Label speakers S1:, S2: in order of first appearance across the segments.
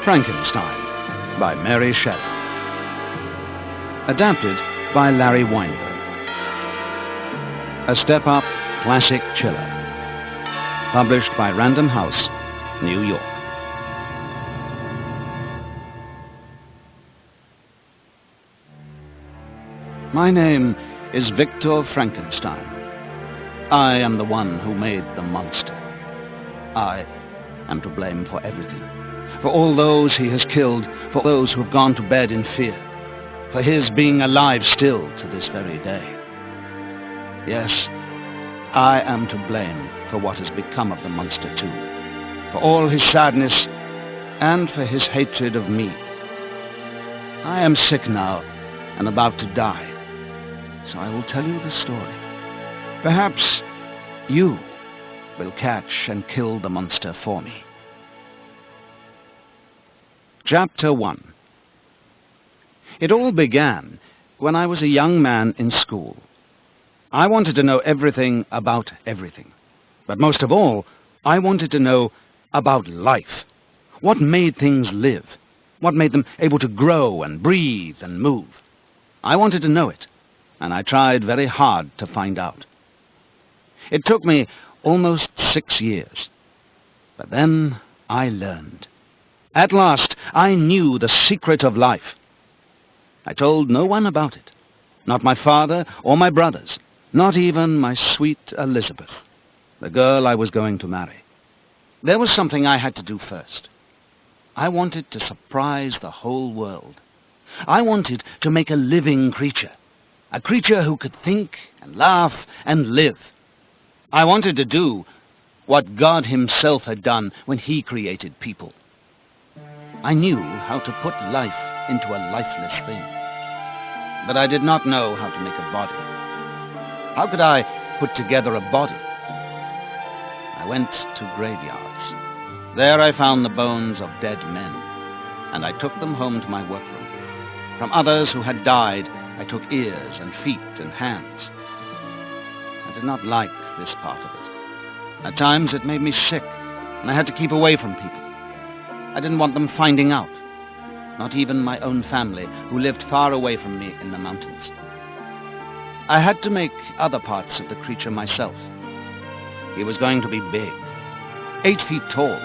S1: Frankenstein by Mary Shelley. Adapted by Larry Weinberg. A step-up classic chiller. Published by Random House, New York. My name is Victor Frankenstein. I am the one who made the monster. I am to blame for everything. For all those he has killed, for those who have gone to bed in fear, for his being alive still to this very day. Yes, I am to blame for what has become of the monster too, for all his sadness and for his hatred of me. I am sick now and about to die, so I will tell you the story. Perhaps you will catch and kill the monster for me. Chapter 1. It all began when I was a young man in school. I wanted to know everything about everything. But most of all, I wanted to know about life. What made things live? What made them able to grow and breathe and move? I wanted to know it, and I tried very hard to find out. It took me almost 6 years. But then I learned. At last, I knew the secret of life. I told no one about it. Not my father or my brothers. Not even my sweet Elizabeth, the girl I was going to marry. There was something I had to do first. I wanted to surprise the whole world. I wanted to make a living creature. A creature who could think and laugh and live. I wanted to do what God himself had done when he created people. I knew how to put life into a lifeless thing. But I did not know how to make a body. How could I put together a body? I went to graveyards. There I found the bones of dead men, and I took them home to my workroom. From others who had died, I took ears and feet and hands. I did not like this part of it. At times it made me sick, and I had to keep away from people. I didn't want them finding out, not even my own family, who lived far away from me in the mountains. I had to make other parts of the creature myself. He was going to be big, 8 feet tall,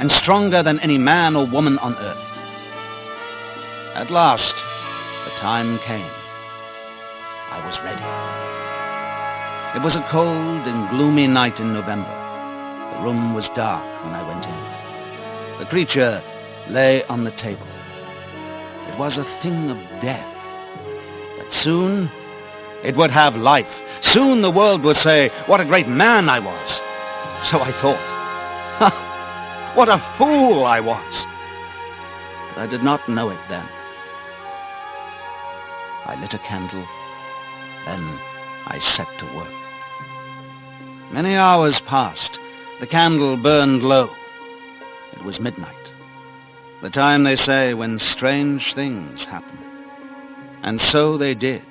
S1: and stronger than any man or woman on earth. At last, the time came. I was ready. It was a cold and gloomy night in November. The room was dark when I went in. The creature lay on the table. It was a thing of death. But soon it would have life. Soon the world would say what a great man I was. So I thought. Ha! What a fool I was. But I did not know it then. I lit a candle. Then I set to work. Many hours passed. The candle burned low. It was midnight, the time, they say, when strange things happen. And so they did.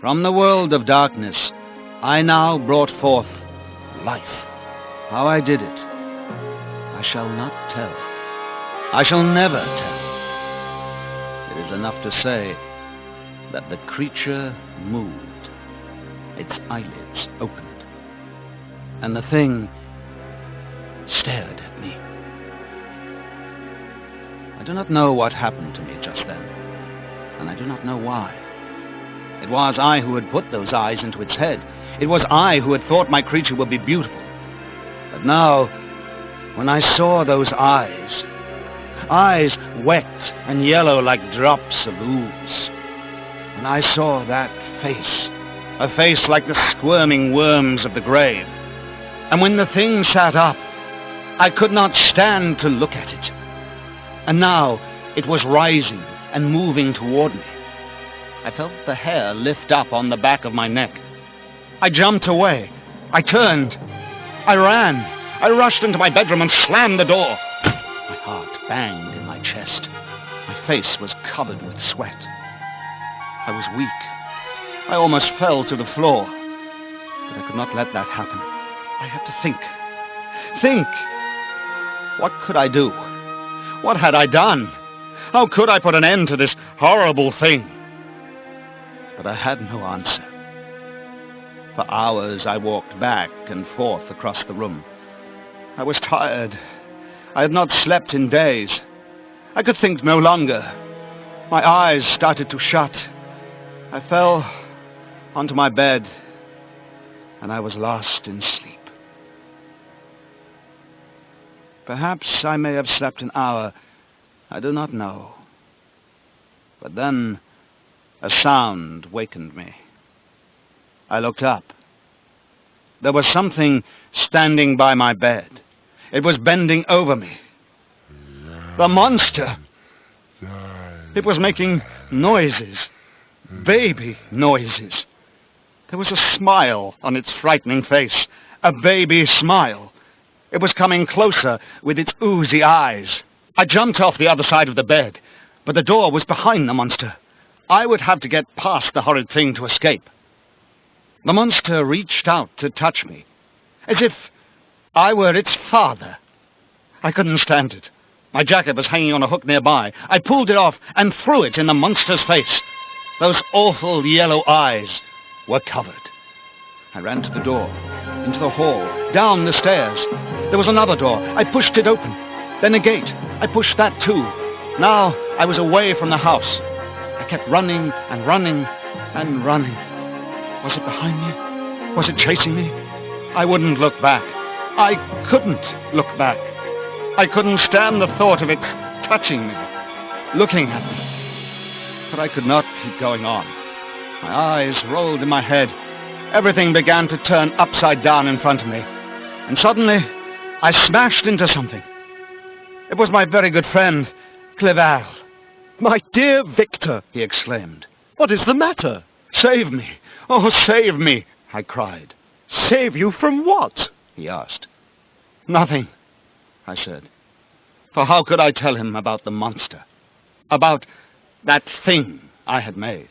S1: From the world of darkness, I now brought forth life. How I did it, I shall not tell. I shall never tell. It is enough to say that the creature moved. Its eyelids opened, and the thing stared at me. I do not know what happened to me just then, and I do not know why. It was I who had put those eyes into its head. It was I who had thought my creature would be beautiful. But now, when I saw those eyes wet and yellow like drops of ooze, when I saw that face, a face like the squirming worms of the grave, and when the thing sat up, I could not stand to look at it. And now it was rising and moving toward me. I felt the hair lift up on the back of my neck. I jumped away. I turned. I ran. I rushed into my bedroom and slammed the door. My heart banged in my chest. My face was covered with sweat. I was weak. I almost fell to the floor. But I could not let that happen. I had to think. Think! What could I do? What had I done? How could I put an end to this horrible thing? But I had no answer. For hours I walked back and forth across the room. I was tired. I had not slept in days. I could think no longer. My eyes started to shut. I fell onto my bed, and I was lost in sleep. Perhaps I may have slept an hour. I do not know. But then a sound wakened me. I looked up. There was something standing by my bed. It was bending over me. The monster! It was making noises. Baby noises. There was a smile on its frightening face. A baby smile. It was coming closer with its oozy eyes. I jumped off the other side of the bed, but the door was behind the monster. I would have to get past the horrid thing to escape. The monster reached out to touch me, as if I were its father. I couldn't stand it. My jacket was hanging on a hook nearby. I pulled it off and threw it in the monster's face. Those awful yellow eyes were covered. I ran to the door, into the hall, down the stairs. There was another door. I pushed it open. Then a gate. I pushed that too. Now I was away from the house. I kept running and running and running. Was it behind me? Was it chasing me? I wouldn't look back. I couldn't look back. I couldn't stand the thought of it touching me, looking at me. But I could not keep going on. My eyes rolled in my head. Everything began to turn upside down in front of me. And suddenly, I smashed into something. It was my very good friend, Cleval.
S2: "My dear Victor,"
S1: he exclaimed.
S2: "what is the matter?"
S1: "Save me! Oh, save me!" I cried.
S2: "Save you from what?"
S1: he asked. "Nothing," I said. For how could I tell him about the monster? About that thing I had made?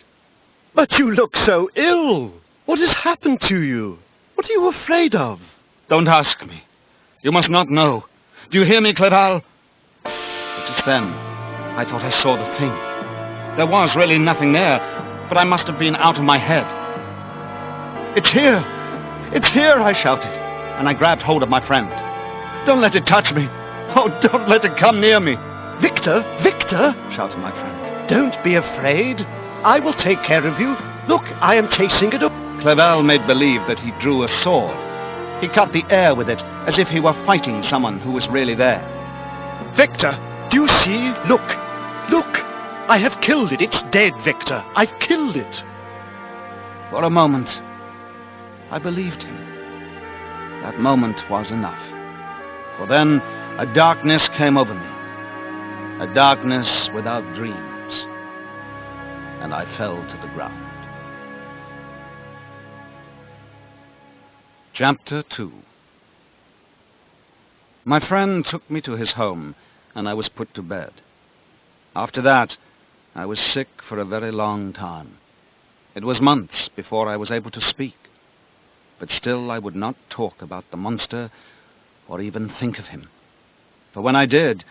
S2: "But you look so ill. What has happened to you? What are you afraid of?"
S1: "Don't ask me. You must not know. Do you hear me, Cleval?" But just then, I thought I saw the thing. There was really nothing there, but I must have been out of my head. "It's here! It's here!" I shouted, and I grabbed hold of my friend. "Don't let it touch me! Oh, don't let it come near me!"
S2: "Victor, Victor!"
S1: shouted my friend.
S2: "Don't be afraid. I will take care of you. Look, I am chasing it up."
S1: Cleval made believe that he drew a sword. He cut the air with it, as if he were fighting someone who was really there.
S2: "Victor, do you see? Look, look! I have killed it. It's dead, Victor. I've killed it."
S1: For a moment, I believed him. That moment was enough. For then, a darkness came over me. A darkness without dreams. And I fell to the ground. Chapter 2. My friend took me to his home, and I was put to bed. After that, I was sick for a very long time. It was months before I was able to speak. But still I would not talk about the monster or even think of him. For when I did,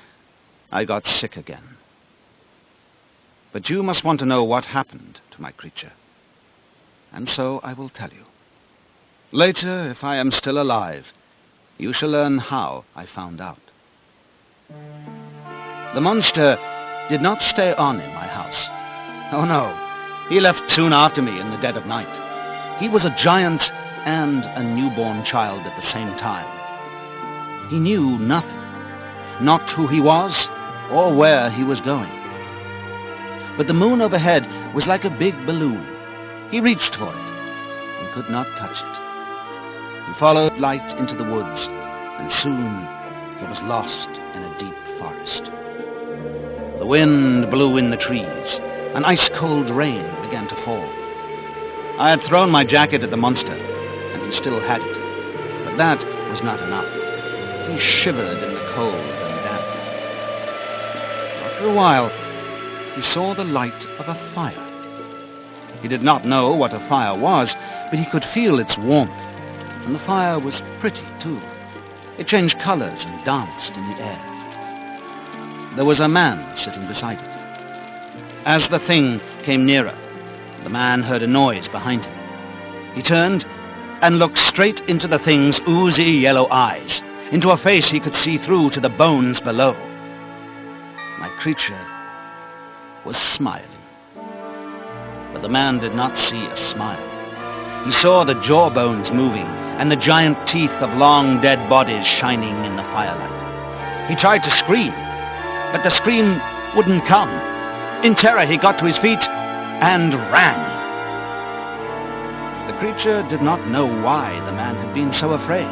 S1: I got sick again. But you must want to know what happened to my creature. And so I will tell you. Later, if I am still alive, you shall learn how I found out. The monster did not stay on in my house. Oh no, he left soon after me in the dead of night. He was a giant and a newborn child at the same time. He knew nothing, not who he was or where he was going. But the moon overhead was like a big balloon. He reached for it and could not touch it. He followed light into the woods, and soon he was lost in a deep forest. The wind blew in the trees, and ice-cold rain began to fall. I had thrown my jacket at the monster, and he still had it. But that was not enough. He shivered in the cold and damp. After a while, he saw the light of a fire. He did not know what a fire was, but he could feel its warmth, and the fire was pretty, too. It changed colors and danced in the air. there was a man sitting beside it. As the thing came nearer, the man heard a noise behind him. He turned and looked straight into the thing's oozy yellow eyes, into a face he could see through to the bones below. My creature was smiling. But the man did not see a smile. He saw the jawbones moving and the giant teeth of long dead bodies shining in the firelight. He tried to scream, but the scream wouldn't come. In terror, he got to his feet and ran. The creature did not know why the man had been so afraid.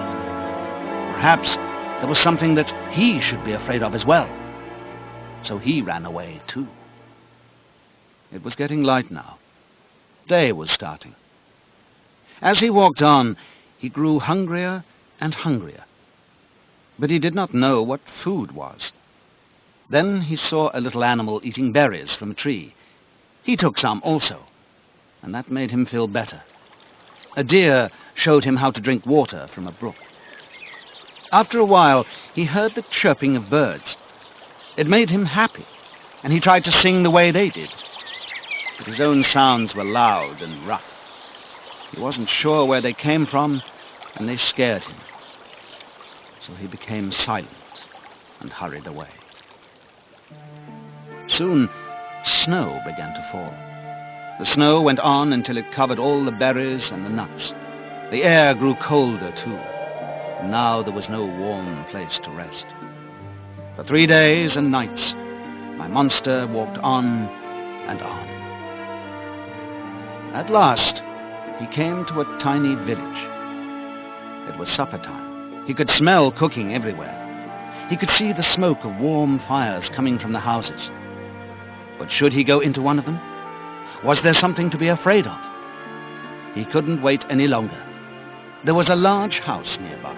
S1: Perhaps there was something that he should be afraid of as well. So he ran away too. It was getting light now. Day was starting. As he walked on, he grew hungrier and hungrier. But he did not know what food was. Then he saw a little animal eating berries from a tree. He took some also, and that made him feel better. A deer showed him how to drink water from a brook. After a while, he heard the chirping of birds. It made him happy, and he tried to sing the way they did. But his own sounds were loud and rough. He wasn't sure where they came from, and they scared him. So he became silent and hurried away. Soon, snow began to fall. The snow went on until it covered all the berries and the nuts. The air grew colder, too, and now there was no warm place to rest. For 3 days and nights, my monster walked on and on. At last, he came to a tiny village. It was supper time. He could smell cooking everywhere. He could see the smoke of warm fires coming from the houses. But should he go into one of them? Was there something to be afraid of? He couldn't wait any longer. There was a large house nearby.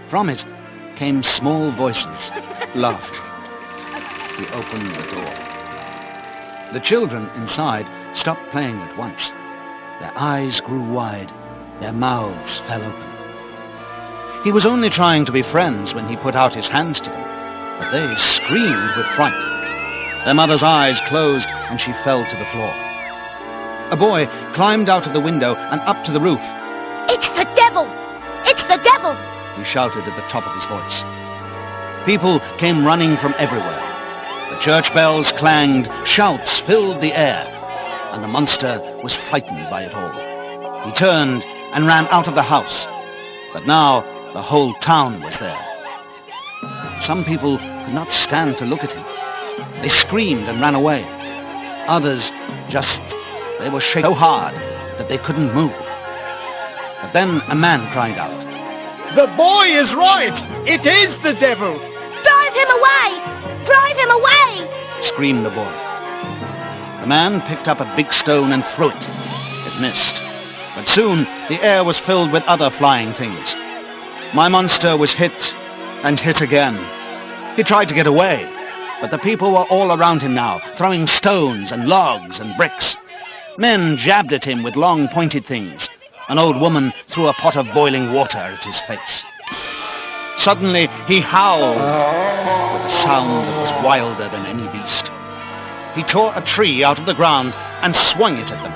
S1: From it came small voices, laughter. He opened the door. The children inside stopped playing at once. Their eyes grew wide. Their mouths fell open. He was only trying to be friends when he put out his hands to them, but they screamed with fright. Their mother's eyes closed, and she fell to the floor. A boy climbed out of the window and up to the roof.
S3: "It's the devil! It's the devil!"
S1: He shouted at the top of his voice. People came running from everywhere. The church bells clanged, shouts filled the air, and the monster was frightened by it all. He turned and ran out of the house, but now the whole town was there. Some people could not stand to look at him. They screamed and ran away. Others they were shaken so hard that they couldn't move. But then a man cried out,
S2: The boy is right! It is the devil!
S3: "Drive him away! Drive him away!"
S1: screamed the boy. The man picked up a big stone and threw it. It missed. But soon the air was filled with other flying things. My monster was hit and hit again. He tried to get away, but the people were all around him now, throwing stones and logs and bricks. Men jabbed at him with long pointed things. An old woman threw a pot of boiling water at his face. Suddenly he howled with a sound that was wilder than any beast. He tore a tree out of the ground and swung it at them.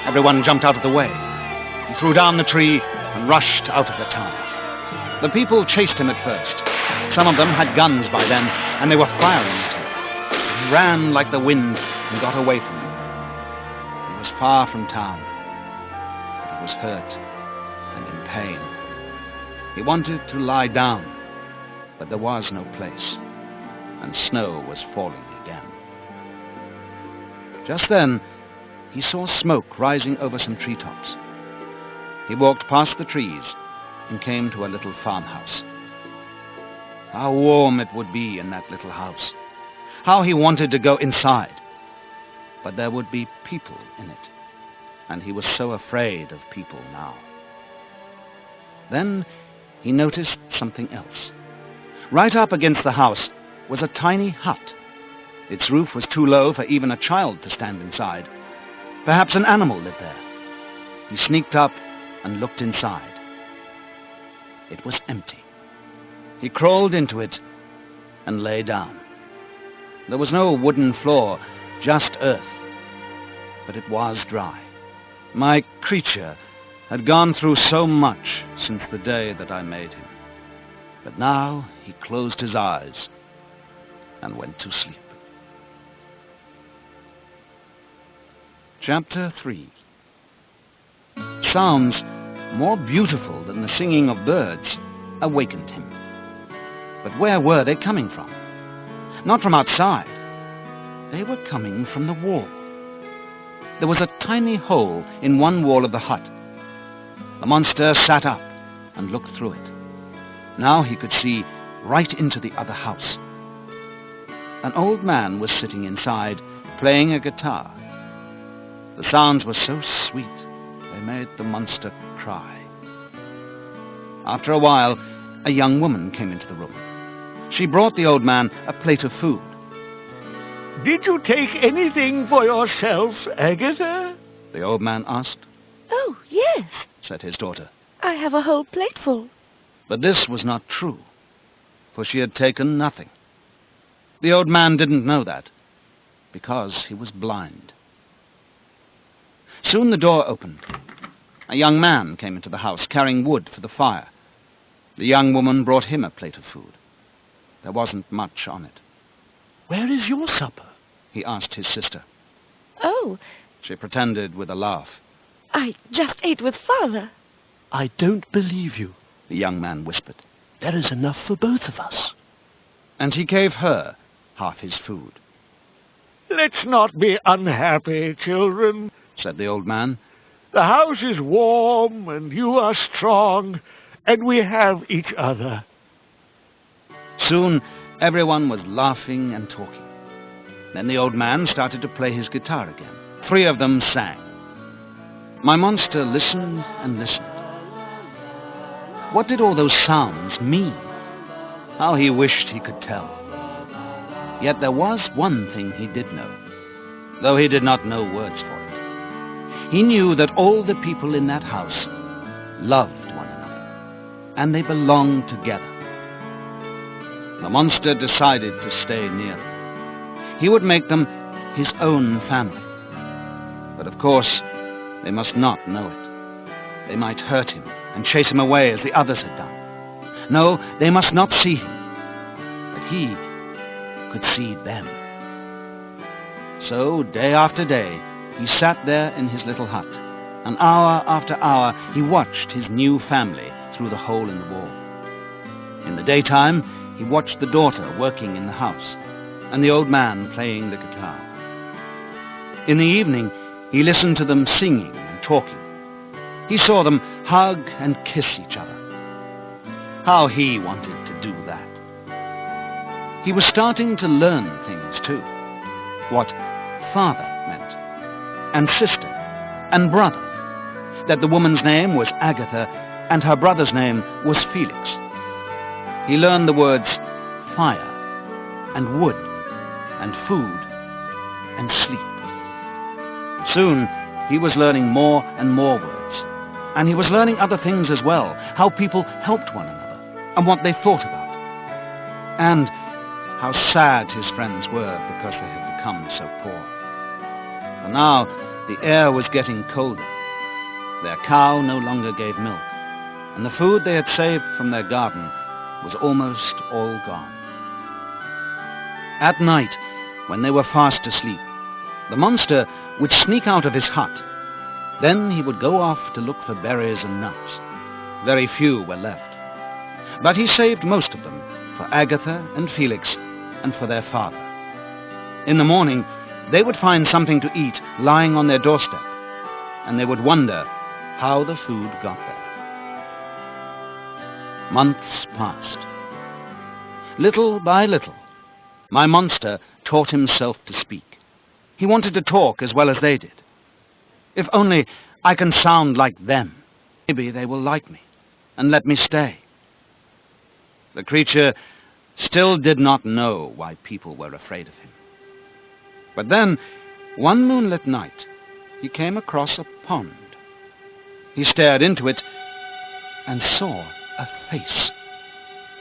S1: Everyone jumped out of the way. He threw down the tree and rushed out of the town. The people chased him at first. Some of them had guns by then, and they were firing at him. He ran like the wind and got away from them. He was far from town. He was hurt and in pain. He wanted to lie down, but there was no place, and snow was falling again. Just then, he saw smoke rising over some treetops. He walked past the trees and came to a little farmhouse. How warm it would be in that little house. How he wanted to go inside. But there would be people in it, and he was so afraid of people now. Then he noticed something else. Right up against the house was a tiny hut. Its roof was too low for even a child to stand inside. Perhaps an animal lived there. He sneaked up and looked inside. It was empty. He crawled into it and lay down. There was no wooden floor, just earth. But it was dry. My creature had gone through so much since the day that I made him. But now he closed his eyes and went to sleep. Chapter 3. Sounds more beautiful than the singing of birds awakened him. But where were they coming from? Not from outside. They were coming from the wall. There was a tiny hole in one wall of the hut. The monster sat up and looked through it. Now he could see right into the other house. An old man was sitting inside, playing a guitar. The sounds were so sweet, they made the monster cry. After a while, a young woman came into the room. She brought the old man a plate of food.
S2: Did you take anything for yourself, Agatha?
S1: The old man asked.
S3: Oh, yes.
S1: Said his daughter.
S3: I have a whole plateful.
S1: But this was not true, for she had taken nothing. The old man didn't know that, because he was blind. Soon the door opened. A young man came into the house, carrying wood for the fire. The young woman brought him a plate of food. There wasn't much on it.
S2: Where is your supper?
S1: He asked his sister.
S3: Oh,
S1: She pretended with a laugh.
S3: I just ate with Father.
S2: I don't believe you.
S1: The young man whispered.
S2: There is enough for both of us.
S1: And he gave her half his food.
S2: Let's not be unhappy, children,
S1: said the old man.
S2: The house is warm, and you are strong, and we have each other.
S1: Soon, everyone was laughing and talking. Then the old man started to play his guitar again. 3 of them sang. My monster listened and listened. What did all those sounds mean? How he wished he could tell. Yet there was one thing he did know, though he did not know words for it. He knew that all the people in that house loved one another, and they belonged together. The monster decided to stay near them. He would make them his own family. But of course, they must not know it. They might hurt him and chase him away as the others had done. No, they must not see him. But he could see them. So, day after day, he sat there in his little hut, and hour after hour he watched his new family through the hole in the wall. In the daytime, he watched the daughter working in the house, and the old man playing the guitar. In the evening, he listened to them singing and talking. He saw them hug and kiss each other. How he wanted to do that. He was starting to learn things too. What father meant, and sister, and brother. That the woman's name was Agatha, and her brother's name was Felix. He learned the words fire, and wood, and food, and sleep. Soon, he was learning more and more words. And he was learning other things as well, how people helped one another, and what they thought about. And how sad his friends were because they had become so poor. For now, the air was getting colder. Their cow no longer gave milk, and the food they had saved from their garden was almost all gone. At night, when they were fast asleep, the monster would sneak out of his hut. Then he would go off to look for berries and nuts. Very few were left. But he saved most of them for Agatha and Felix and for their father. In the morning, they would find something to eat lying on their doorstep, and they would wonder how the food got there. Months passed. Little by little, my monster taught himself to speak. He wanted to talk as well as they did. If only I can sound like them, maybe they will like me and let me stay. The creature still did not know why people were afraid of him. But then, one moonlit night, he came across a pond. He stared into it and saw a face.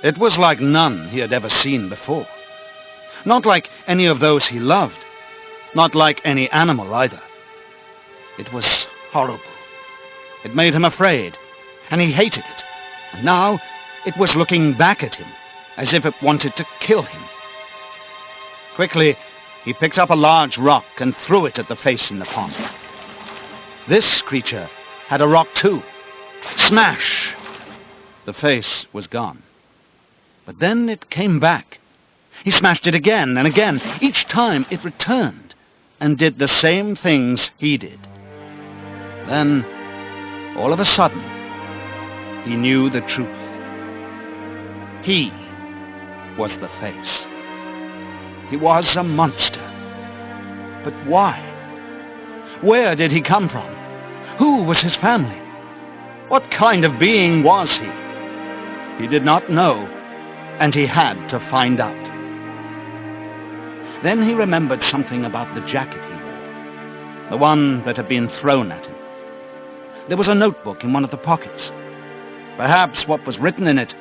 S1: It was like none he had ever seen before. Not like any of those he loved. Not like any animal either. It was horrible. It made him afraid, and he hated it. And now it was looking back at him, as if it wanted to kill him. Quickly, he picked up a large rock and threw it at the face in the pond. This creature had a rock too. Smash! The face was gone. But then it came back. He smashed it again and again. Each time it returned and did the same things he did. Then, all of a sudden, he knew the truth. He was the face. He was a monster. But why? Where did he come from? Who was his family? What kind of being was he? He did not know, and he had to find out. Then he remembered something about the jacket he wore, the one that had been thrown at him. There was a notebook in one of the pockets. Perhaps what was written in it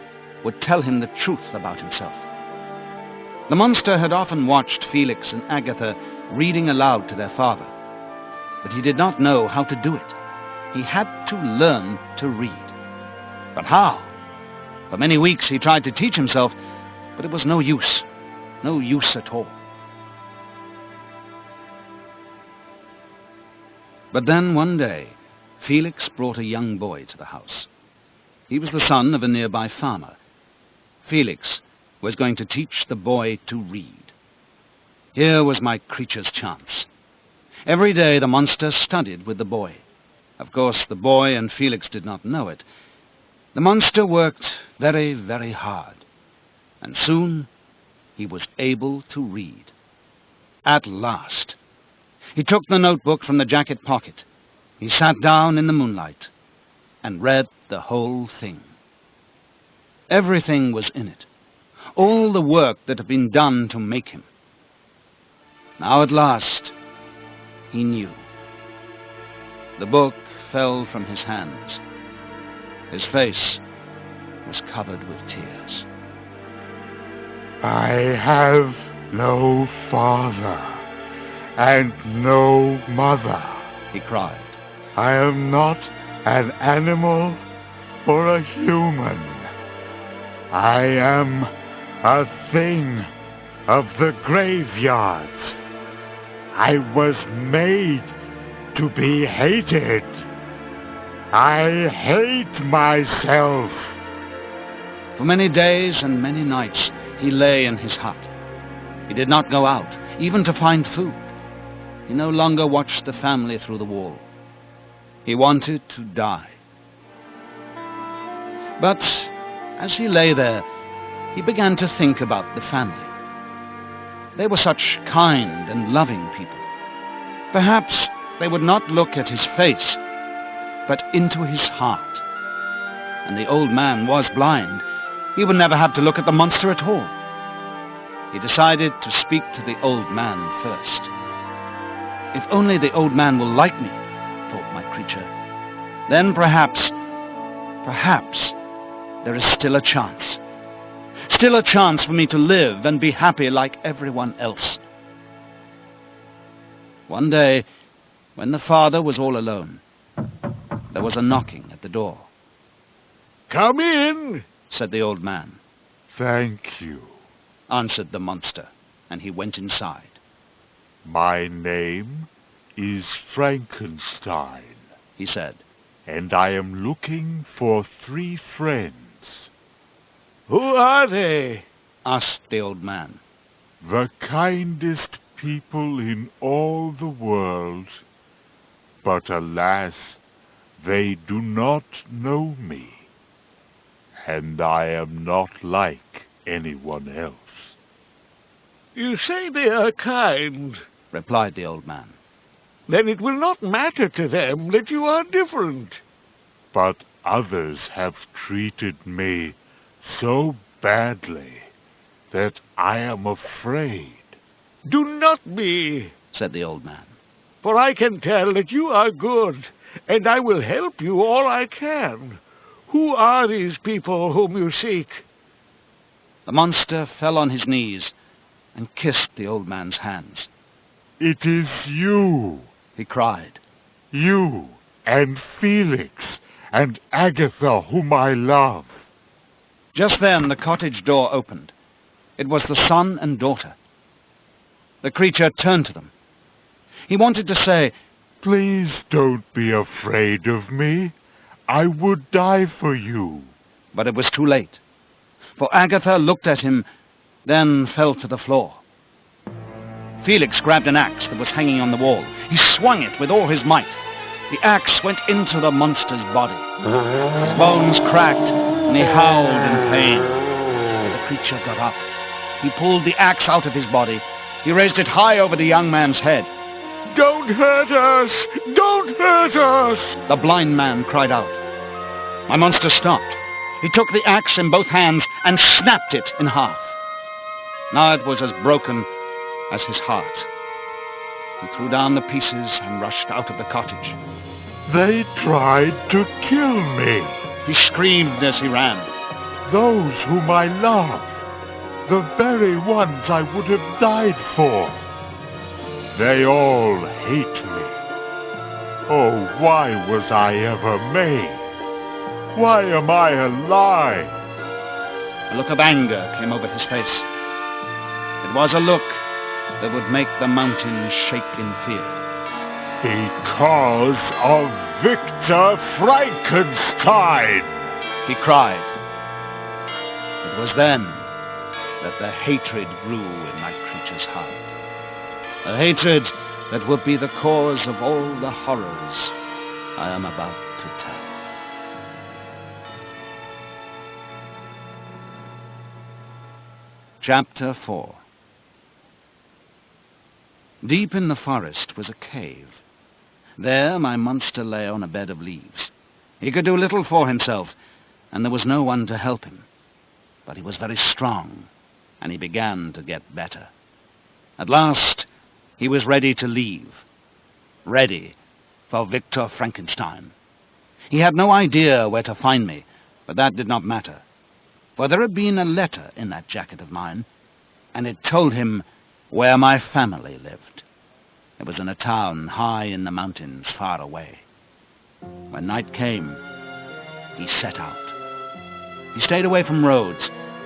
S1: would tell him the truth about himself. The monster had often watched Felix and Agatha reading aloud to their father, but he did not know how to do it. He had to learn to read. But how? For many weeks he tried to teach himself, but it was no use. No use at all. But then one day, Felix brought a young boy to the house. He was the son of a nearby farmer. Felix was going to teach the boy to read. Here was my creature's chance. Every day the monster studied with the boy. Of course, the boy and Felix did not know it. The monster worked very, very hard, and soon he was able to read. At last. He took the notebook from the jacket pocket. He sat down in the moonlight and read the whole thing. Everything was in it. All the work that had been done to make him. Now at last, he knew. The book fell from his hands. His face was covered with tears.
S4: I have no father and no mother,
S1: he cried.
S4: I am not an animal or a human. I am a thing of the graveyard. I was made to be hated. I hate myself.
S1: For many days and many nights he lay in his hut. He did not go out, even to find food. He no longer watched the family through the wall. He wanted to die. But as he lay there, he began to think about the family. They were such kind and loving people. Perhaps they would not look at his face, but into his heart. And the old man was blind. He would never have to look at the monster at all. He decided to speak to the old man first. If only the old man will like me, thought my creature. Then perhaps there is still a chance. Still a chance for me to live and be happy like everyone else. One day, when the father was all alone, there was a knocking at the door.
S2: Come in,
S1: said the old man.
S4: Thank you,
S1: answered the monster, and he went inside.
S4: My name is Frankenstein,
S1: he said,
S4: and I am looking for 3 friends.
S2: Who are they?
S1: asked the old man.
S4: The kindest people in all the world, but alas, they do not know me, and I am not like anyone else.
S2: You say they are kind,
S1: replied the old man.
S2: Then it will not matter to them that you are different.
S4: But others have treated me so badly that I am afraid.
S2: Do not be,
S1: said the old man.
S2: For I can tell that you are good, and I will help you all I can. Who are these people whom you seek?
S1: The monster fell on his knees and kissed the old man's hands.
S4: It is you,
S1: He cried.
S4: you and Felix and Agatha whom I love.
S1: Just then the cottage door opened. It was the son and daughter. The creature turned to them. He wanted to say,
S4: Please don't be afraid of me. I would die for you.
S1: but it was too late. For Agatha looked at him, then fell to the floor. Felix grabbed an axe that was hanging on the wall. He swung it with all his might. The axe went into the monster's body. His bones cracked, and he howled in pain. The creature got up. He pulled the axe out of his body. He raised it high over the young man's head.
S4: Don't hurt us! Don't hurt us!
S1: The blind man cried out. My monster stopped. He took the axe in both hands and snapped it in half. Now it was as broken as his heart. He threw down the pieces and rushed out of the cottage.
S4: They tried to kill me.
S1: He screamed as he ran.
S4: Those whom I love. The very ones I would have died for. They all hate me. Oh, why was I ever made? Why am I alive?
S1: A look of anger came over his face. It was a look that would make the mountains shake in fear.
S4: Because of Victor Frankenstein!
S1: He cried. It was then that the hatred grew in my creature's heart. A hatred that would be the cause of all the horrors I am about to tell. Chapter 4. Deep in the forest was a cave. There my monster lay on a bed of leaves. He could do little for himself, and there was no one to help him. But he was very strong, and he began to get better. At last, he was ready to leave. Ready for Victor Frankenstein. He had no idea where to find me, but that did not matter. For there had been a letter in that jacket of mine, and it told him where my family lived. It was in a town high in the mountains far away. When night came, he set out. He stayed away from roads,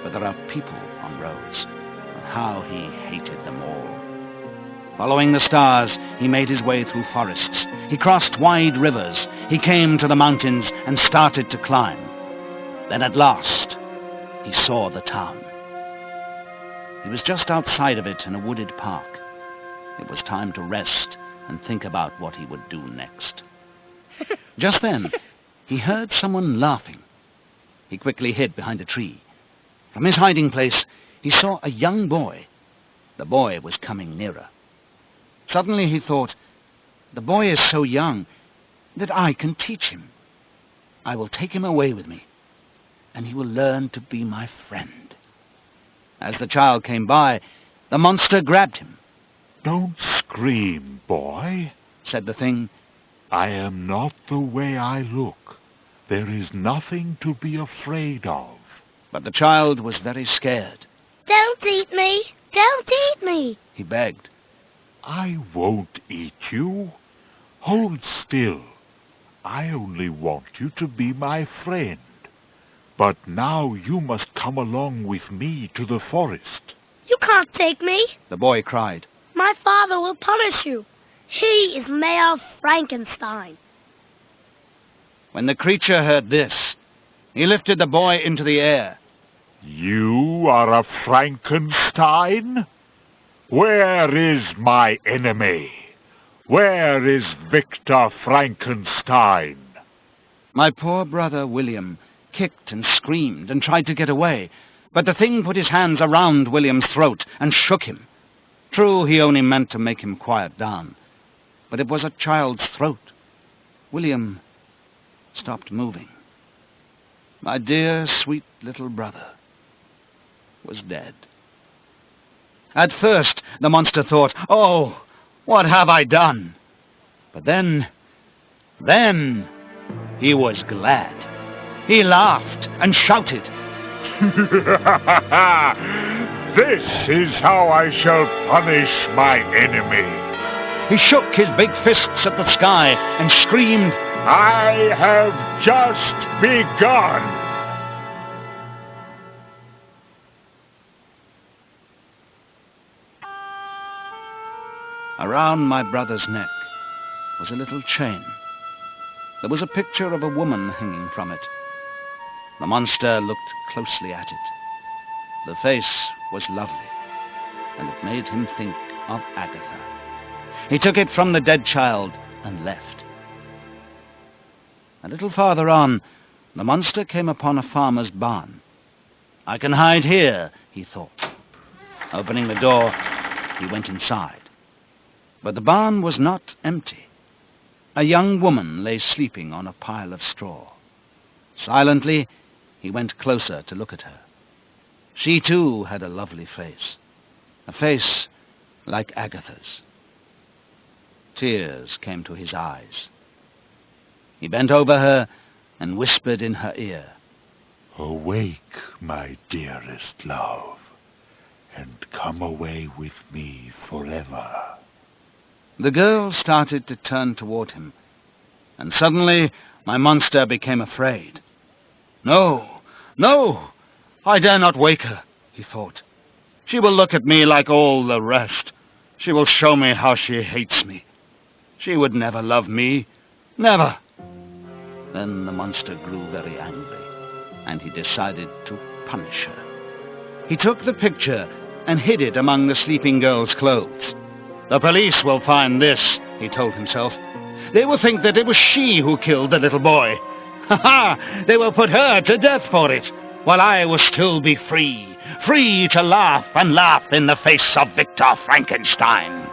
S1: but there are people on roads, and how he hated them all. Following the stars, he made his way through forests. He crossed wide rivers. He came to the mountains and started to climb. Then at last, he saw the town. He was just outside of it in a wooded park. It was time to rest and think about what he would do next. Just then, he heard someone laughing. He quickly hid behind a tree. From his hiding place, he saw a young boy. The boy was coming nearer. Suddenly he thought, the boy is so young that I can teach him. I will take him away with me, and he will learn to be my friend. As the child came by, the monster grabbed him.
S4: Don't scream, boy,
S1: said the thing.
S4: I am not the way I look. There is nothing to be afraid of.
S1: But the child was very scared.
S3: Don't eat me! Don't eat me!
S1: He begged.
S4: I won't eat you. Hold still. I only want you to be my friend. But now you must come along with me to the forest.
S3: You can't take me.
S1: The boy cried.
S3: My father will punish you. He is Mayor Frankenstein.
S1: When the creature heard this, he lifted the boy into the air.
S4: You are a Frankenstein? Where is my enemy? Where is Victor Frankenstein?
S1: My poor brother William kicked and screamed and tried to get away, but the thing put his hands around William's throat and shook him. True, he only meant to make him quiet down, but it was a child's throat. William stopped moving. My dear, sweet little brother was dead. At first, the monster thought, oh, what have I done? But then he was glad. He laughed and shouted.
S4: This is how I shall punish my enemy.
S1: He shook his big fists at the sky and screamed,
S4: I have just begun.
S1: Around my brother's neck was a little chain. There was a picture of a woman hanging from it. The monster looked closely at it. The face was lovely, and it made him think of Agatha. He took it from the dead child and left. A little farther on, the monster came upon a farmer's barn. I can hide here, he thought. Opening the door, he went inside. But the barn was not empty. A young woman lay sleeping on a pile of straw. Silently, he went closer to look at her. She, too, had a lovely face, a face like Agatha's. Tears came to his eyes. He bent over her and whispered in her ear,
S4: Awake, my dearest love, and come away with me forever.
S1: The girl started to turn toward him, and suddenly my monster became afraid. No, no, I dare not wake her, he thought. She will look at me like all the rest. She will show me how she hates me. She would never love me, never. Then the monster grew very angry, and he decided to punish her. He took the picture and hid it among the sleeping girl's clothes. The police will find this, he told himself. They will think that it was she who killed the little boy. Ha-ha! They will put her to death for it, while I will still be free, free to laugh and laugh in the face of Victor Frankenstein.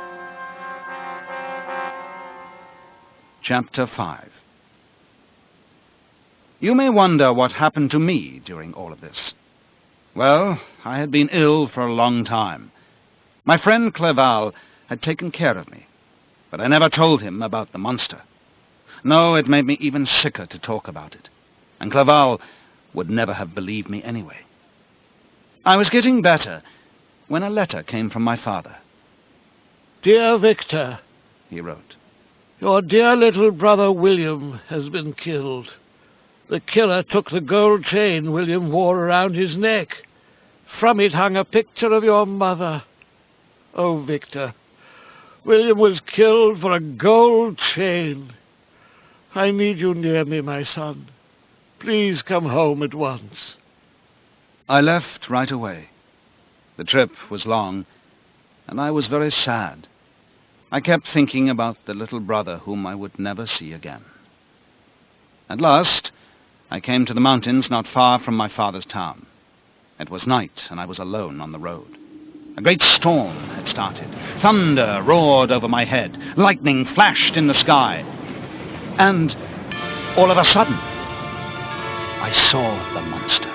S1: Chapter 5. You may wonder what happened to me during all of this. Well, I had been ill for a long time. My friend Clerval had taken care of me, but I never told him about the monster. No, it made me even sicker to talk about it, and Clerval would never have believed me anyway. I was getting better when a letter came from my father.
S2: Dear Victor,
S1: He wrote,
S2: your dear little brother William has been killed. The killer took the gold chain William wore around his neck. From it hung a picture of your mother. Oh, Victor, William was killed for a gold chain. I need you near me, my son. Please come home at once.
S1: I left right away. The trip was long, and I was very sad. I kept thinking about the little brother whom I would never see again. At last, I came to the mountains not far from my father's town. It was night, and I was alone on the road. A great storm had started. Thunder roared over my head. Lightning flashed in the sky. And all of a sudden, I saw the monster.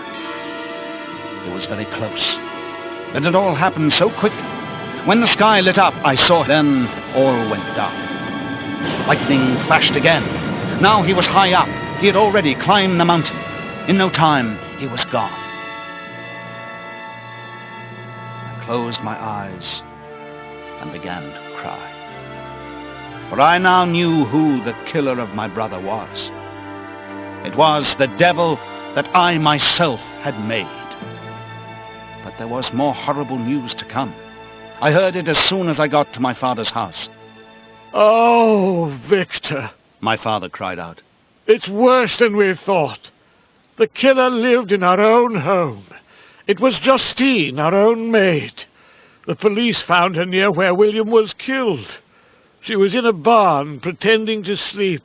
S1: It was very close, but it all happened so quickly. When the sky lit up, I saw, then all went dark. Lightning flashed again. Now he was high up. He had already climbed the mountain. In no time, he was gone. I closed my eyes and began to cry. For I now knew who the killer of my brother was. It was the devil that I myself had made. But there was more horrible news to come. I heard it as soon as I got to my father's house.
S2: Oh, Victor,
S1: my father cried out.
S2: It's worse than we thought. The killer lived in our own home. It was Justine, our own maid. The police found her near where William was killed. She was in a barn pretending to sleep,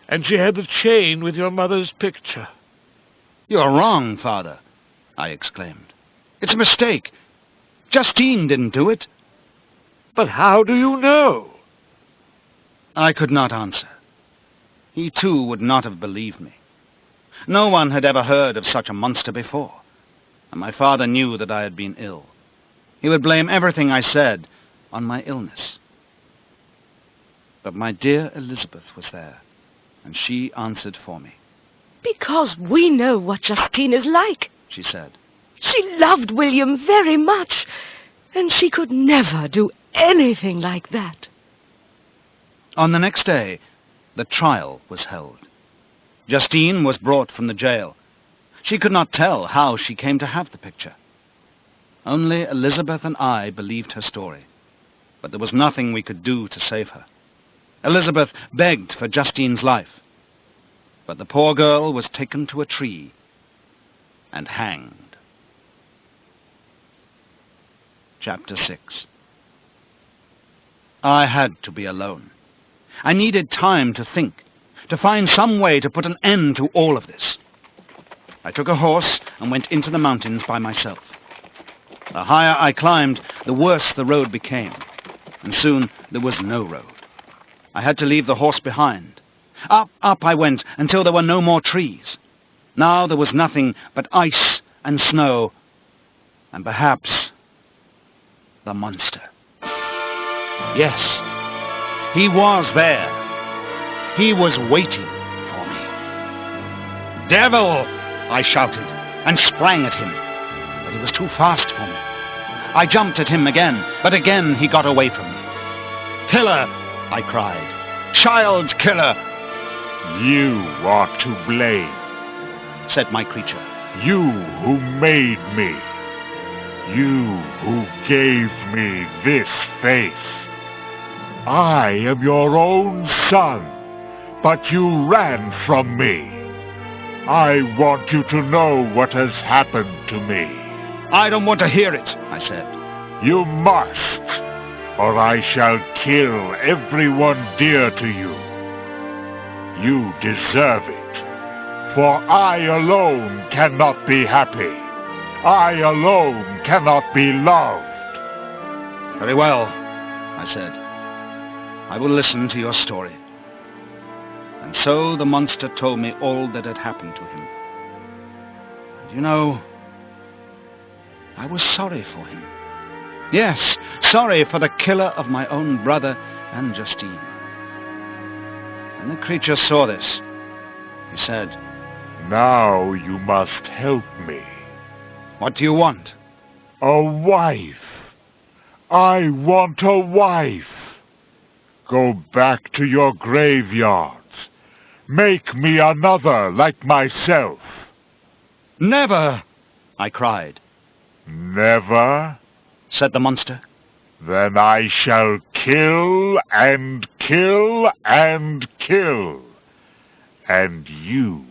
S2: and she had the chain with your mother's picture.
S1: You're wrong, Father, I exclaimed. It's a mistake. Justine didn't do it.
S2: But how do you know?
S1: I could not answer. He, too, would not have believed me. No one had ever heard of such a monster before, and my father knew that I had been ill. He would blame everything I said on my illness. But my dear Elizabeth was there, and she answered for me.
S5: Because we know what Justine is like,
S1: she said.
S5: She loved William very much, and she could never do anything like that.
S1: On the next day, the trial was held. Justine was brought from the jail. She could not tell how she came to have the picture. Only Elizabeth and I believed her story, but there was nothing we could do to save her. Elizabeth begged for Justine's life, but the poor girl was taken to a tree and hanged. Chapter 6. I had to be alone. I needed time to think, to find some way to put an end to all of this. I took a horse and went into the mountains by myself. The higher I climbed, the worse the road became, and soon there was no road. I had to leave the horse behind. Up I went until there were no more trees. Now there was nothing but ice and snow, and perhaps the monster. Yes, he was there. He was waiting for me. "Devil!" I shouted, and sprang at him, but he was too fast for me. I jumped at him again, but again he got away from me. "Killer!" I cried. "Child killer!"
S4: You are to blame.
S1: said my creature.
S4: You who made me. You who gave me this face. I am your own son, but you ran from me. I want you to know what has happened to me.
S1: "I don't want to hear it," I said.
S4: You must, or I shall kill everyone dear to you. You deserve it, for I alone cannot be happy. I alone cannot be loved.
S1: "Very well," I said. "I will listen to your story." And so the monster told me all that had happened to him. And you know, I was sorry for him. Yes, sorry for the killer of my own brother and Justine. When the creature saw this, he said,
S4: Now you must help me.
S1: "What do you want?"
S4: A wife. I want a wife. Go back to your graveyards. Make me another like myself.
S1: "Never!" I cried.
S4: Never?
S1: Said the monster.
S4: Then I shall kill and kill and kill, and you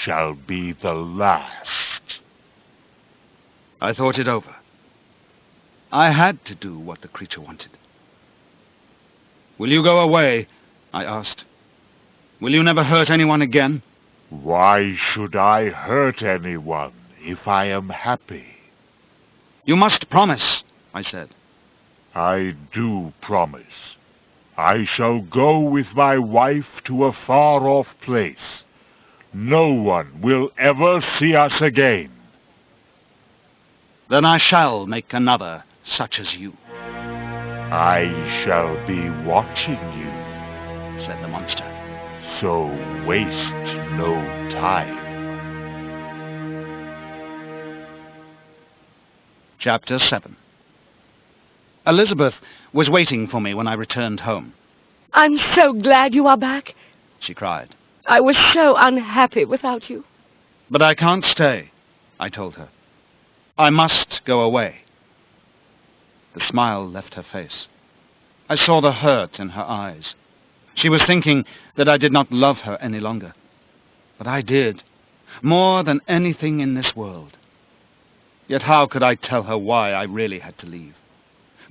S4: shall be the last.
S1: I thought it over. I had to do what the creature wanted. "Will you go away?" I asked. "Will you never hurt anyone again?"
S4: Why should I hurt anyone if I am happy?
S1: "You must promise," I said.
S4: I do promise. I shall go with my wife to a far-off place. No one will ever see us again.
S1: "Then I shall make another such as you,"
S4: I shall be watching you,
S1: said the monster.
S4: so waste no time.
S1: Chapter 7. Elizabeth was waiting for me when I returned home.
S5: I'm so glad you are back.
S1: She cried.
S5: I was so unhappy without you.
S1: "But I can't stay," I told her. "I must go away." The smile left her face. I saw the hurt in her eyes. She was thinking that I did not love her any longer. But I did, more than anything in this world. Yet how could I tell her why I really had to leave?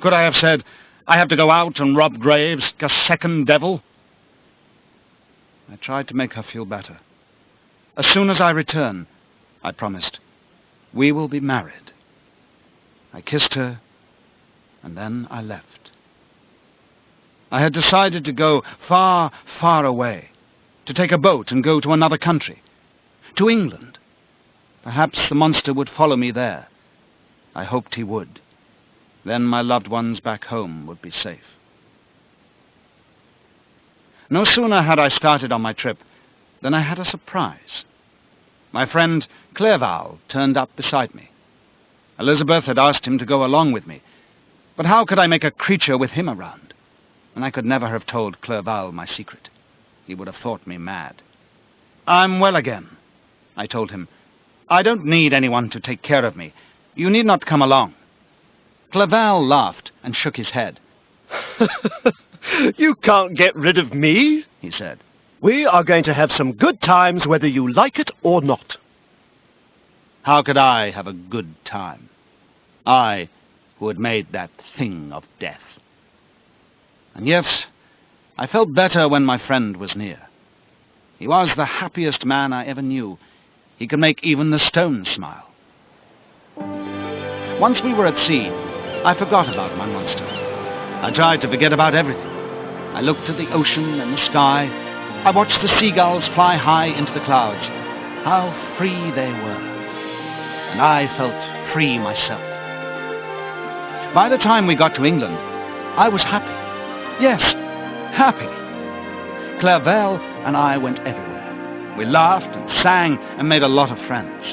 S1: Could I have said, "I have to go out and rob graves, like a second devil"? I tried to make her feel better. "As soon as I return," I promised, "we will be married." I kissed her, and then I left. I had decided to go far, far away, to take a boat and go to another country, to England. Perhaps the monster would follow me there. I hoped he would. Then my loved ones back home would be safe. No sooner had I started on my trip than I had a surprise. My friend Clerval turned up beside me. Elizabeth had asked him to go along with me, but how could I make a creature with him around? And I could never have told Clerval my secret. He would have thought me mad. "I'm well again," I told him. "I don't need anyone to take care of me. You need not come along." Clerval laughed and shook his head.
S6: "You can't get rid of me," he said. "We are going to have some good times whether you like it or not."
S1: How could I have a good time? I, who had made that thing of death. And yet, I felt better when my friend was near. He was the happiest man I ever knew. He could make even the stones smile. Once we were at sea, I forgot about my monster. I tried to forget about everything. I looked at the ocean and the sky. I watched the seagulls fly high into the clouds. How free they were. And I felt free myself. By the time we got to England, I was happy. Yes, happy. Clerval and I went everywhere. We laughed and sang and made a lot of friends.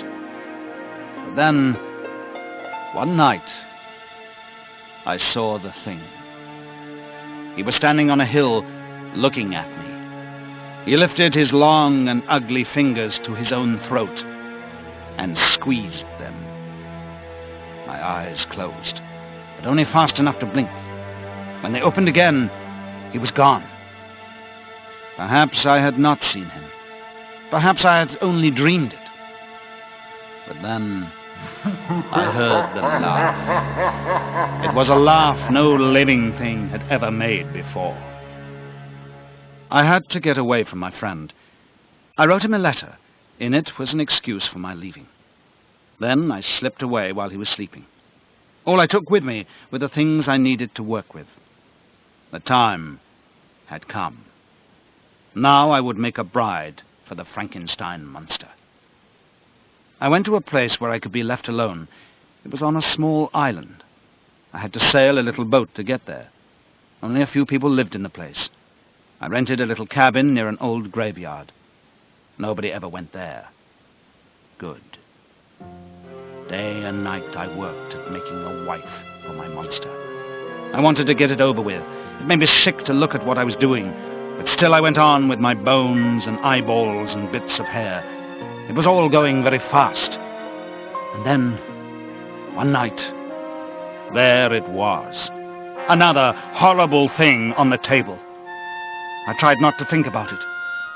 S1: But then, one night, I saw the thing. He was standing on a hill, looking at me. He lifted his long and ugly fingers to his own throat and squeezed them. My eyes closed, but only fast enough to blink. When they opened again, he was gone. Perhaps I had not seen him. Perhaps I had only dreamed it. But then I heard them laugh. It was a laugh no living thing had ever made before. I had to get away from my friend. I wrote him a letter. In it was an excuse for my leaving. Then I slipped away while he was sleeping. All I took with me were the things I needed to work with. The time had come. Now I would make a bride for the Frankenstein monster. I went to a place where I could be left alone. It was on a small island. I had to sail a little boat to get there. Only a few people lived in the place. I rented a little cabin near an old graveyard. Nobody ever went there. Good. Day and night I worked at making a wife for my monster. I wanted to get it over with. It made me sick to look at what I was doing, but still I went on with my bones and eyeballs and bits of hair. It was all going very fast. And then, one night, there it was. Another horrible thing on the table. I tried not to think about it.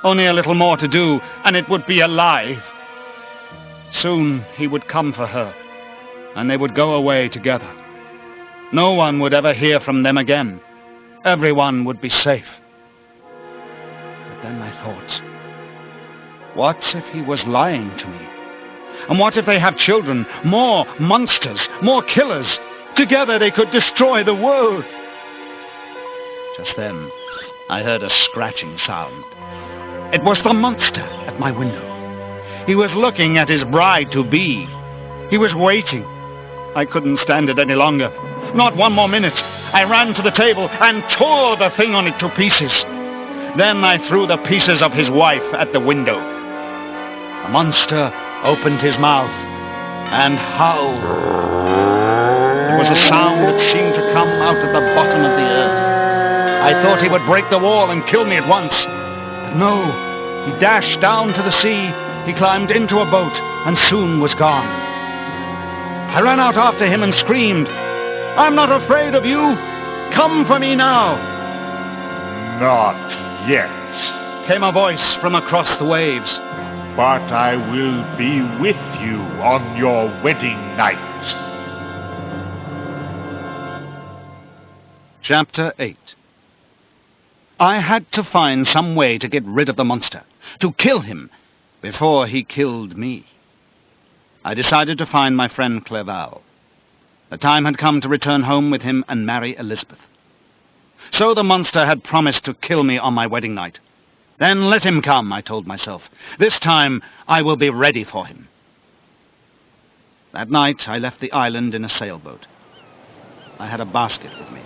S1: Only a little more to do, and it would be alive. Soon he would come for her, and they would go away together. No one would ever hear from them again. Everyone would be safe. But then I thought, what if he was lying to me? And what if they have children, more monsters, more killers? Together they could destroy the world. Just then, I heard a scratching sound. It was the monster at my window. He was looking at his bride-to-be. He was waiting. I couldn't stand it any longer. Not one more minute. I ran to the table and tore the thing on it to pieces. Then I threw the pieces of his wife at the window. The monster opened his mouth and howled. It was a sound that seemed to come out of the bottom of the earth. I thought he would break the wall and kill me at once. But no, he dashed down to the sea. He climbed into a boat and soon was gone. I ran out after him and screamed, "I'm not afraid of you. Come for me now."
S4: "Not yet,"
S1: came a voice from across the waves.
S4: "but I will be with you on your wedding night."
S1: Chapter 8. I had to find some way to get rid of the monster, to kill him before he killed me. I decided to find my friend Clerval. The time had come to return home with him and marry Elizabeth. So the monster had promised to kill me on my wedding night. Then let him come, I told myself. This time I will be ready for him. That night I left the island in a sailboat. I had a basket with me.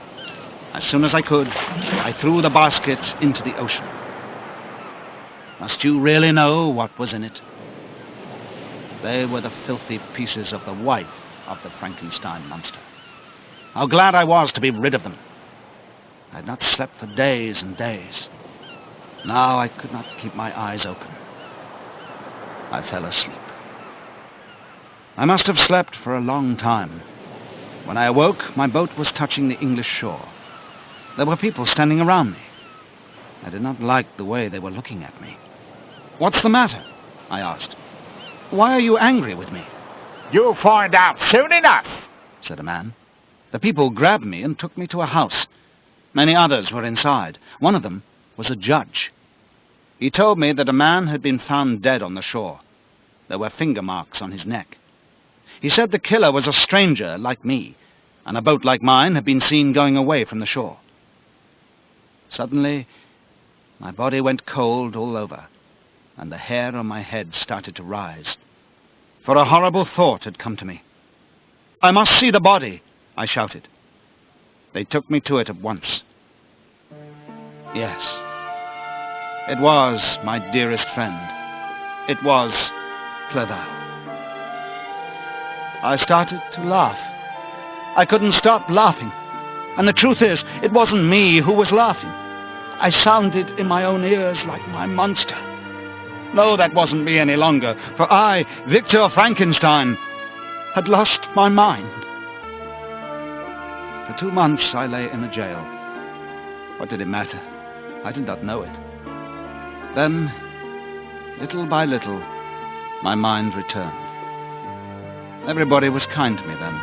S1: As soon as I could, I threw the basket into the ocean. Must you really know what was in it? They were the filthy pieces of the wife of the Frankenstein monster. How glad I was to be rid of them. I had not slept for days and days. Now I could not keep my eyes open. I fell asleep. I must have slept for a long time. When I awoke, my boat was touching the English shore. There were people standing around me. I did not like the way they were looking at me. "What's the matter?" I asked. "Why are you angry with me?"
S4: "You'll find out soon enough,"
S1: said a man. The people grabbed me and took me to a house. Many others were inside. One of them was a judge. He told me that a man had been found dead on the shore. There were finger marks on his neck. He said the killer was a stranger like me, and a boat like mine had been seen going away from the shore. Suddenly, my body went cold all over, and the hair on my head started to rise. For a horrible thought had come to me. "I must see the body," I shouted. They took me to it at once. Yes, it was my dearest friend. It was Clever. I started to laugh. I couldn't stop laughing. And the truth is, it wasn't me who was laughing. I sounded in my own ears like my monster. No, that wasn't me any longer, for I, Victor Frankenstein, had lost my mind. For 2 months I lay in a jail. What did it matter? I did not know it. Then, little by little, my mind returned. Everybody was kind to me then,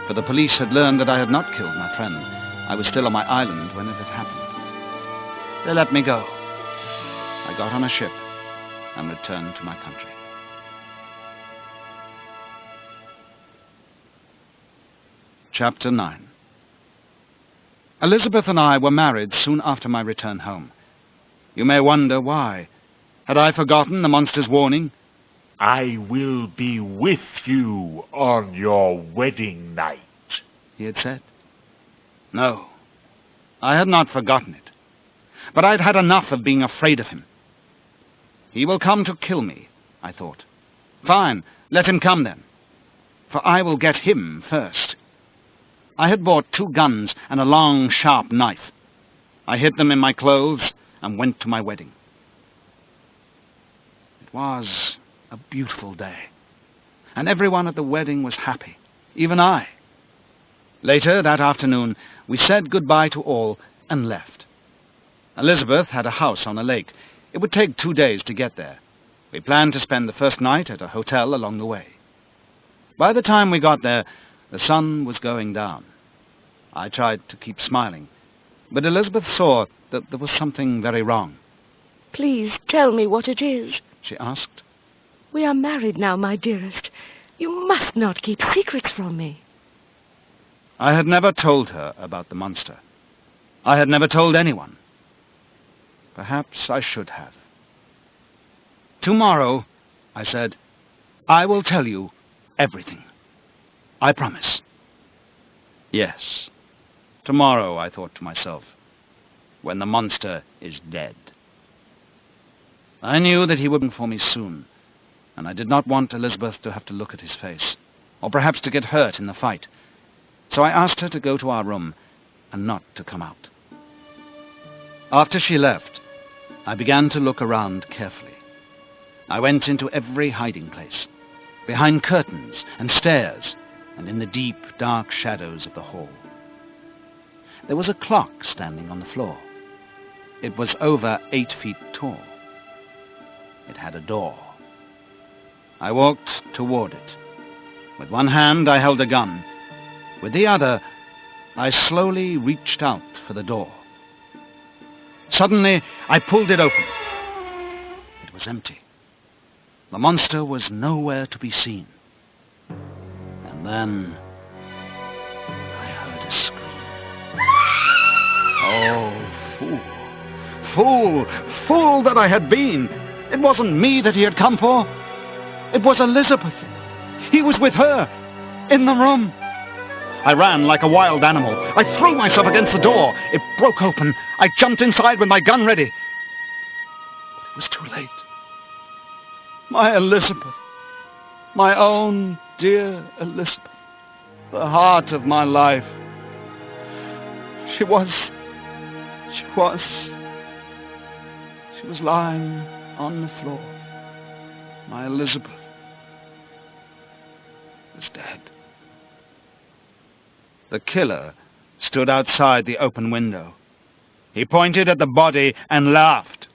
S1: for the police had learned that I had not killed my friend. I was still on my island when it had happened. They let me go. I got on a ship and returned to my country. Chapter 9. Elizabeth and I were married soon after my return home. You may wonder why. Had I forgotten the monster's warning?
S4: "I will be with you on your wedding night,"
S1: he had said. No, I had not forgotten it. But I'd had enough of being afraid of him. He will come to kill me, I thought. Fine, let him come then. For I will get him first. I had bought 2 guns and a long, sharp knife. I hid them in my clothes and went to my wedding. It was a beautiful day, and everyone at the wedding was happy, even I. Later that afternoon, we said goodbye to all and left. Elizabeth had a house on the lake. It would take 2 days to get there. We planned to spend the first night at a hotel along the way. By the time we got there, the sun was going down. I tried to keep smiling, but Elizabeth saw that there was something very wrong.
S5: Please tell me what it is.
S1: She asked.
S5: We are married now, my dearest. You must not keep secrets from me.
S1: I had never told her about the monster. I had never told anyone. Perhaps I should have. "Tomorrow," I said, "I will tell you everything. I promise." Yes, tomorrow, I thought to myself, when the monster is dead. I knew that he would come for me soon, and I did not want Elizabeth to have to look at his face, or perhaps to get hurt in the fight. So I asked her to go to our room and not to come out. After she left, I began to look around carefully. I went into every hiding place, behind curtains and stairs, and in the deep, dark shadows of the hall. There was a clock standing on the floor. It was over 8 feet tall. It had a door. I walked toward it. With one hand, I held a gun. With the other, I slowly reached out for the door. Suddenly, I pulled it open. It was empty. The monster was nowhere to be seen. And then I heard a scream. Oh, fool! Fool that I had been! It wasn't me that he had come for. It was Elizabeth. He was with her, in the room. I ran like a wild animal. I threw myself against the door. It broke open. I jumped inside with my gun ready. But it was too late. My Elizabeth. My own dear Elizabeth. the heart of my life. She was lying on the floor. My Elizabeth was dead. The killer stood outside the open window. He pointed at the body and laughed.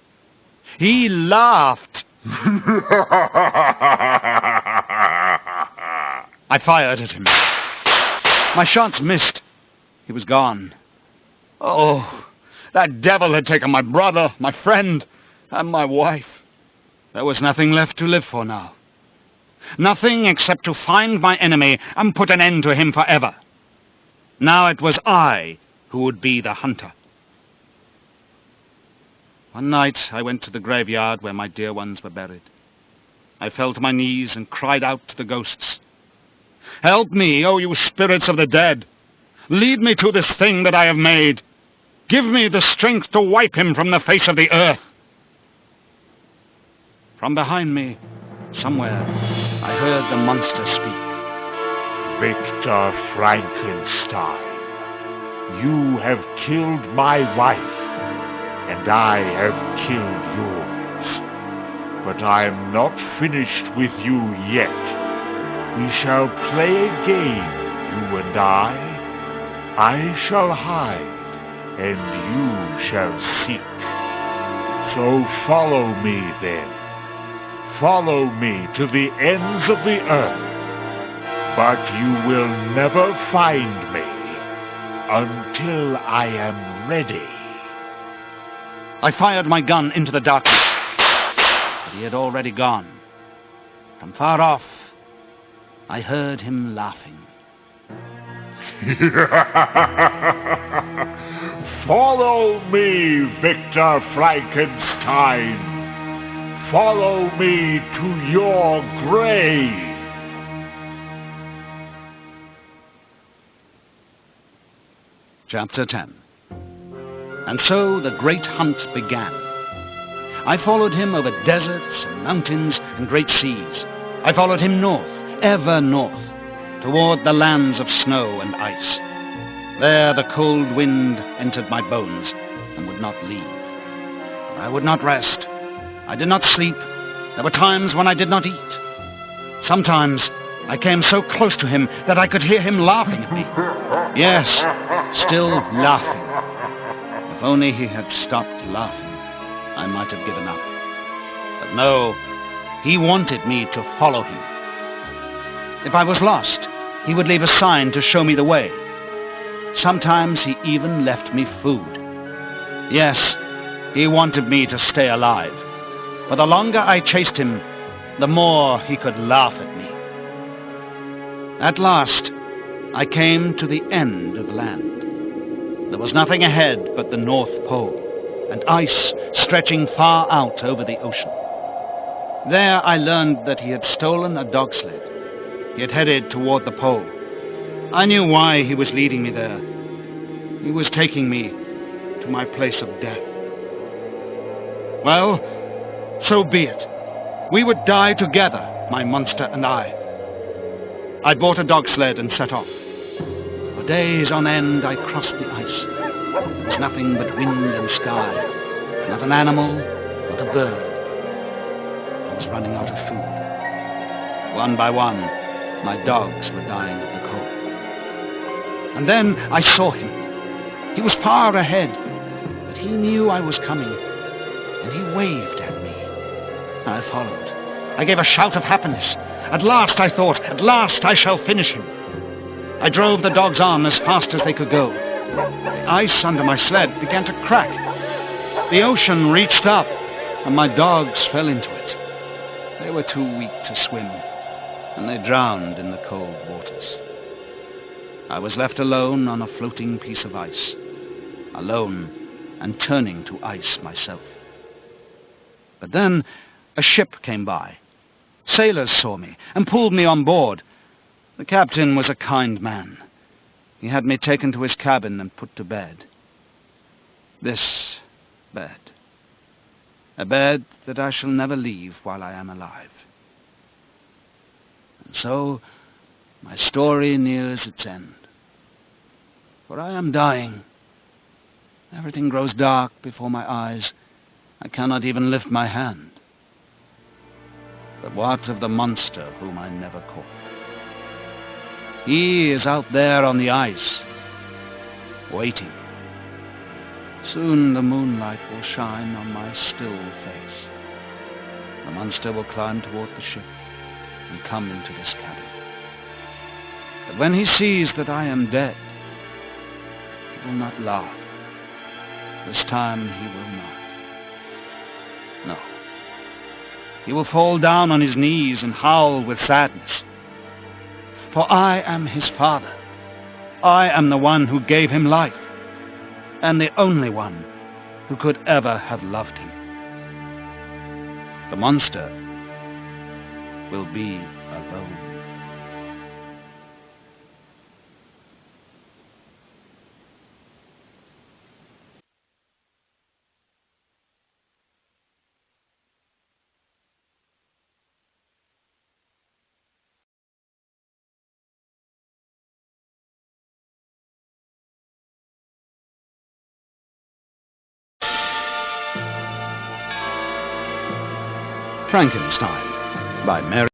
S1: He laughed. I fired at him. My shots missed. He was gone. Oh, that devil had taken my brother, my friend, and my wife. There was nothing left to live for now. Nothing except to find my enemy and put an end to him forever. Now it was I who would be the hunter. One night I went to the graveyard where my dear ones were buried. I fell to my knees and cried out to the ghosts. Help me, O you spirits of the dead. Lead me to this thing that I have made. Give me the strength to wipe him from the face of the earth. From behind me, somewhere, I heard the monster speak.
S4: Victor Frankenstein, you have killed my wife, and I have killed yours. But I am not finished with you yet. We shall play a game, you and I. I shall hide, and you shall seek. So follow me then. Follow me to the ends of the earth. But you will never find me until I am ready.
S1: I fired my gun into the darkness, but he had already gone. From far off, I heard him laughing.
S4: Follow me, Victor Frankenstein. Follow me to your grave.
S1: Chapter 10. And so the great hunt began. I followed him over deserts and mountains and great seas. I followed him north, ever north, toward the lands of snow and ice. There the cold wind entered my bones and would not leave. But I would not rest. I did not sleep. There were times when I did not eat. Sometimes I came so close to him that I could hear him laughing at me. Yes, still laughing. If only he had stopped laughing, I might have given up. But no, he wanted me to follow him. If I was lost, he would leave a sign to show me the way. Sometimes he even left me food. Yes, he wanted me to stay alive. For the longer I chased him, the more he could laugh at me. At last, I came to the end of land. There was nothing ahead but the North Pole, and ice stretching far out over the ocean. There I learned that he had stolen a dog sled. He had headed toward the pole. I knew why he was leading me there. He was taking me to my place of death. Well, so be it. We would die together, my monster and I. I bought a dog sled and set off. For days on end I crossed the ice. There was nothing but wind and sky. Not an animal, not a bird. I was running out of food. One by one, my dogs were dying of the cold. And then I saw him. He was far ahead, but he knew I was coming, and he waved at me. I followed. I gave a shout of happiness. At last, I thought, at last I shall finish him. I drove the dogs on as fast as they could go. The ice under my sled began to crack. The ocean reached up, and my dogs fell into it. They were too weak to swim, and they drowned in the cold waters. I was left alone on a floating piece of ice, alone and turning to ice myself. But then a ship came by. Sailors saw me and pulled me on board. The captain was a kind man. He had me taken to his cabin and put to bed. This bed. A bed that I shall never leave while I am alive. And so My story nears its end. For I am dying. Everything grows dark before my eyes. I cannot even lift my hand. But what of the monster whom I never caught? He is out there on the ice, waiting. Soon the moonlight will shine on my still face. The monster will climb toward the ship and come into this cabin. But when he sees that I am dead, he will not laugh. This time he will not. No. He will fall down on his knees and howl with sadness. For I am his father. I am the one who gave him life, and the only one who could ever have loved him. The monster will be alone. Frankenstein by Mary